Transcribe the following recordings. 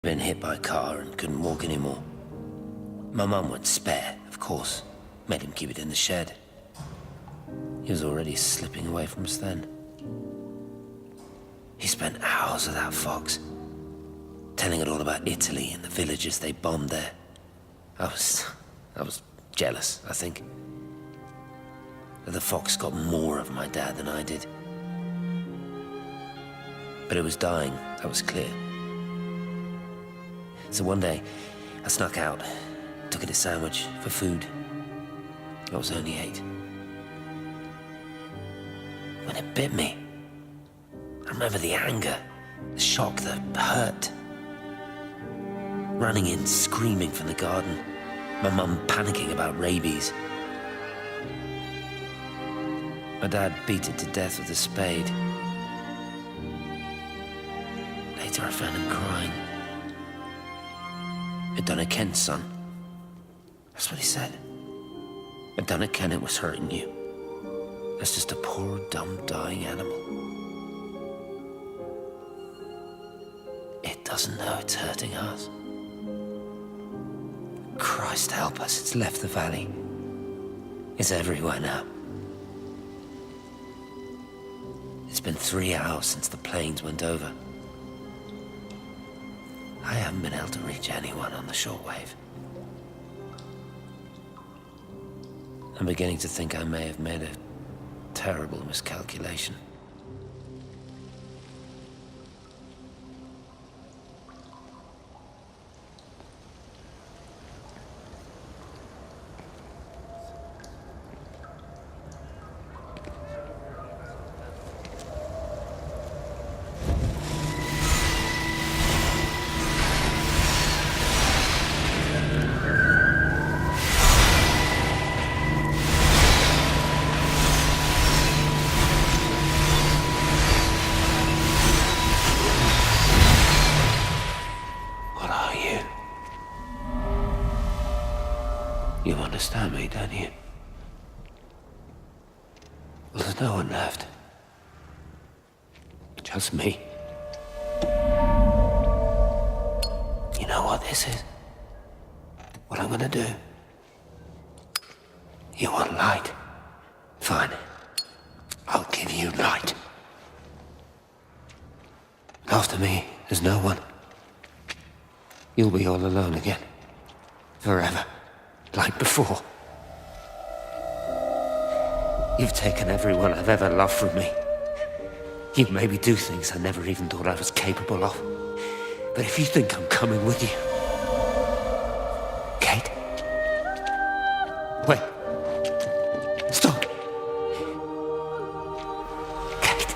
Been hit by a car and couldn't walk anymore. My mum went spare, of course. Made him keep it in the shed. He was already slipping away from us then. He spent hours with that fox, telling it all about Italy and the villages they bombed there. I was jealous, I think. That the fox got more of my dad than I did. But it was dying, that was clear. So one day, I snuck out, took it a sandwich for food. I was only 8. When it bit me, I remember the anger, the shock, the hurt. Running in, screaming from the garden, my mum panicking about rabies. My dad beat it to death with a spade. Later I found him crying. I'd done it, Ken's son. That's what he said. I'd done it, Ken, it was hurting you. That's just a poor, dumb, dying animal. It doesn't know it's hurting us. Christ help us, it's left the valley. It's everywhere now. It's been 3 hours since the planes went over. I haven't been able to reach anyone on the shortwave. I'm beginning to think I may have made a terrible miscalculation. You understand me, don't you? Well, there's no one left. Just me. You know what this is? What I'm gonna do? You want light? Fine. I'll give you light. After me, there's no one. You'll be all alone again. Forever. Like before. You've taken everyone I've ever loved from me. You've made me do things I never even thought I was capable of. But if you think I'm coming with you... Kate? Wait. Stop. Kate.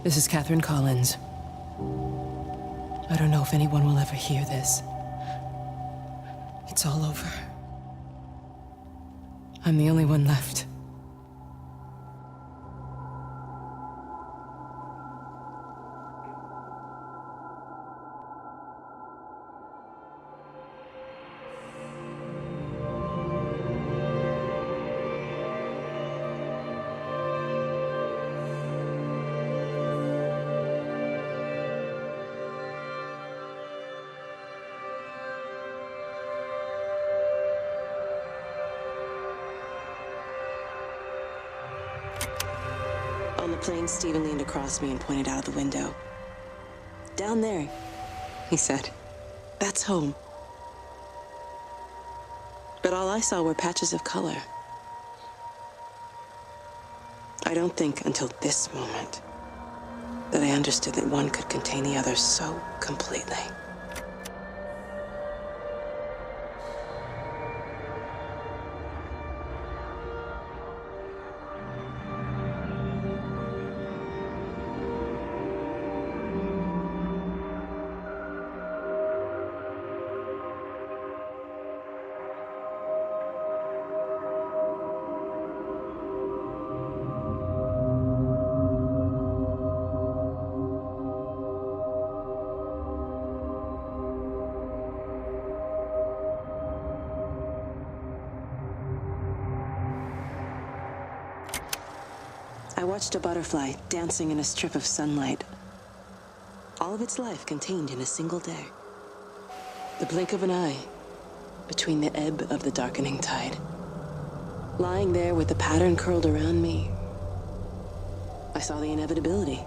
This is Catherine Collins. I don't know if anyone will ever hear this. It's all over. I'm the only one left. On the plane, Stephen leaned across me and pointed out of the window. "Down there," he said. "That's home." But all I saw were patches of color. I don't think until this moment that I understood that one could contain the other so completely. I watched a butterfly dancing in a strip of sunlight. All of its life contained in a single day. The blink of an eye between the ebb of the darkening tide. Lying there with the pattern curled around me, I saw the inevitability.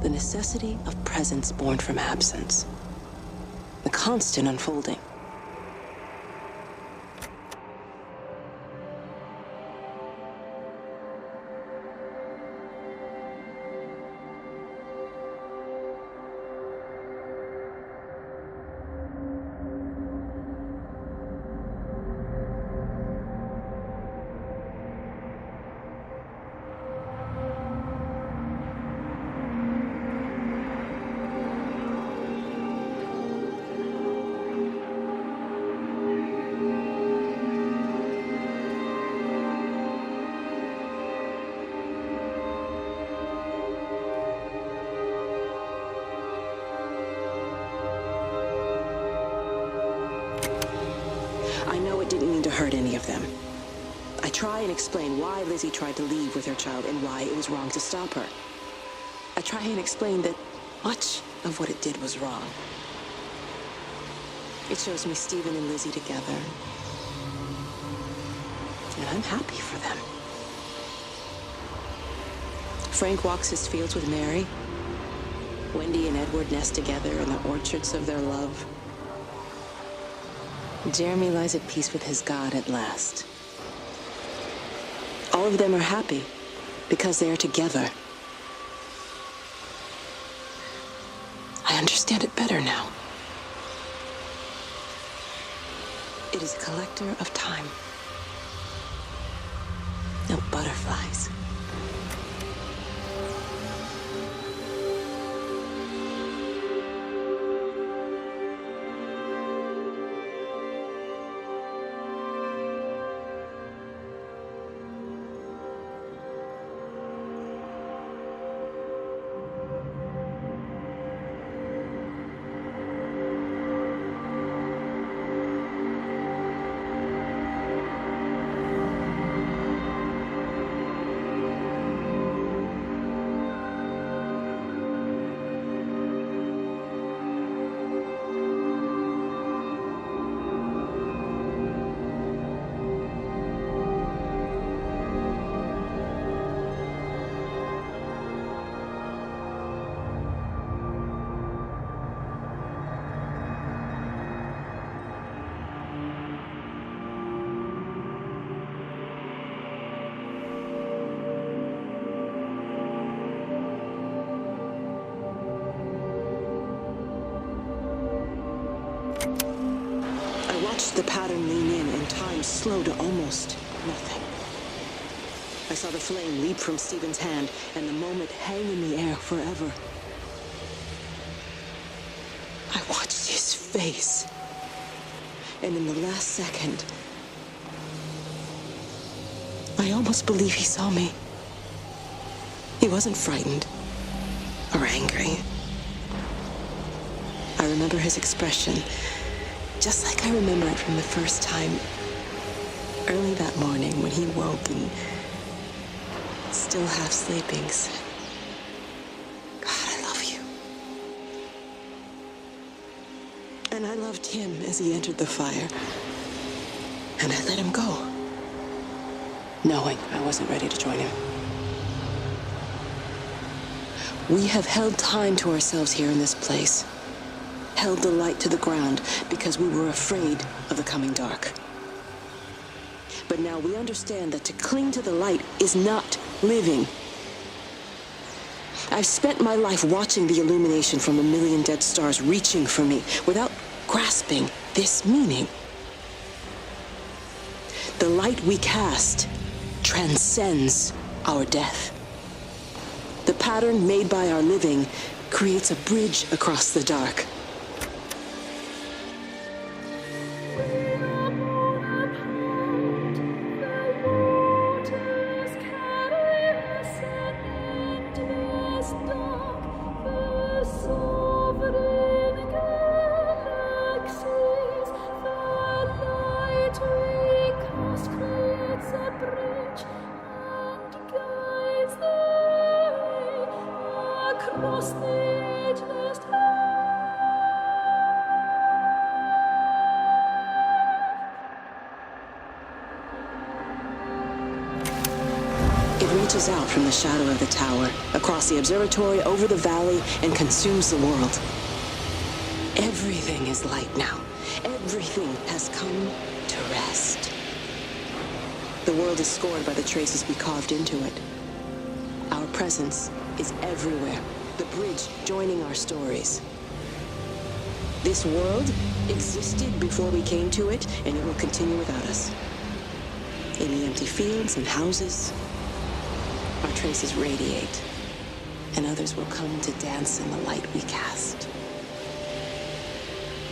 The necessity of presence born from absence. The constant unfolding. I know it didn't mean to hurt any of them. I try and explain why Lizzie tried to leave with her child and why it was wrong to stop her. I try and explain that much of what it did was wrong. It shows me Stephen and Lizzie together. And I'm happy for them. Frank walks his fields with Mary. Wendy and Edward nest together in the orchards of their love. Jeremy lies at peace with his God at last. All of them are happy because they are together. I understand it better now. It is a collector of time. No butterflies. The pattern lean in and time slow to almost nothing. I saw the flame leap from Stephen's hand and the moment hang in the air forever. I watched his face. And in the last second, I almost believe he saw me. He wasn't frightened or angry. I remember his expression, just like I remember it from the first time, early that morning when he woke and, still half sleeping, said, "God, I love you." And I loved him as he entered the fire. And I let him go, knowing I wasn't ready to join him. We have held time to ourselves here in this place. Held the light to the ground because we were afraid of the coming dark. But now we understand that to cling to the light is not living. I've spent my life watching the illumination from a million dead stars reaching for me without grasping this meaning. The light we cast transcends our death. The pattern made by our living creates a bridge across the dark. Reaches out from the shadow of the tower, across the observatory, over the valley, and consumes the world. Everything is light now. Everything has come to rest. The world is scored by the traces we carved into it. Our presence is everywhere, the bridge joining our stories. This world existed before we came to it, and it will continue without us. In the empty fields and houses, our traces radiate, and others will come to dance in the light we cast.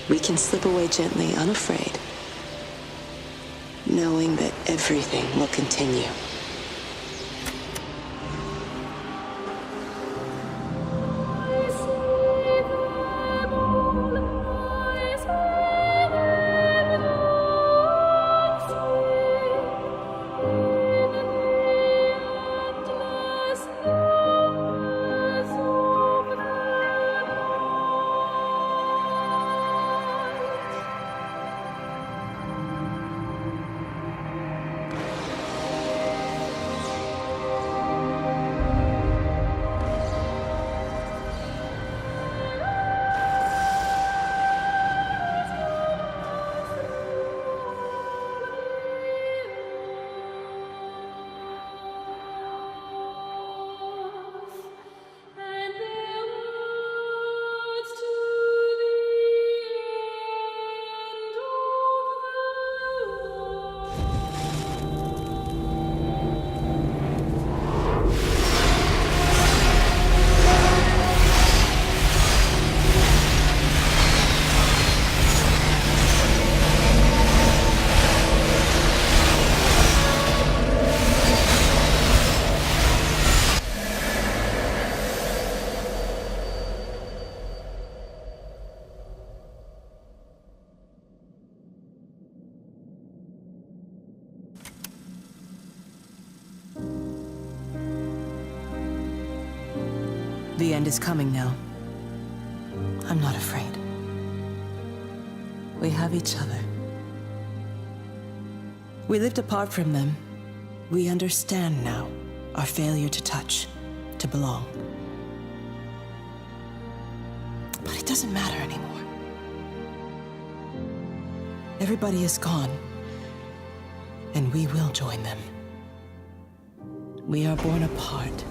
We can slip away gently, unafraid, knowing that everything will continue. The end is coming now. I'm not afraid. We have each other. We lived apart from them. We understand now our failure to touch, to belong. But it doesn't matter anymore. Everybody is gone, and we will join them. We are born apart,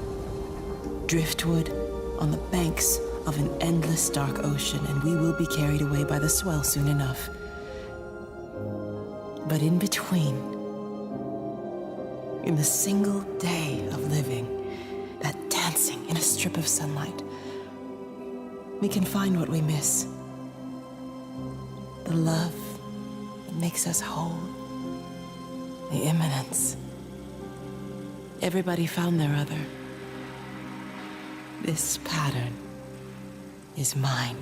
driftwood on the banks of an endless dark ocean, and we will be carried away by the swell soon enough. But in between, in the single day of living, that dancing in a strip of sunlight, we can find what we miss. The love that makes us whole. The imminence. Everybody found their other. This pattern is mine.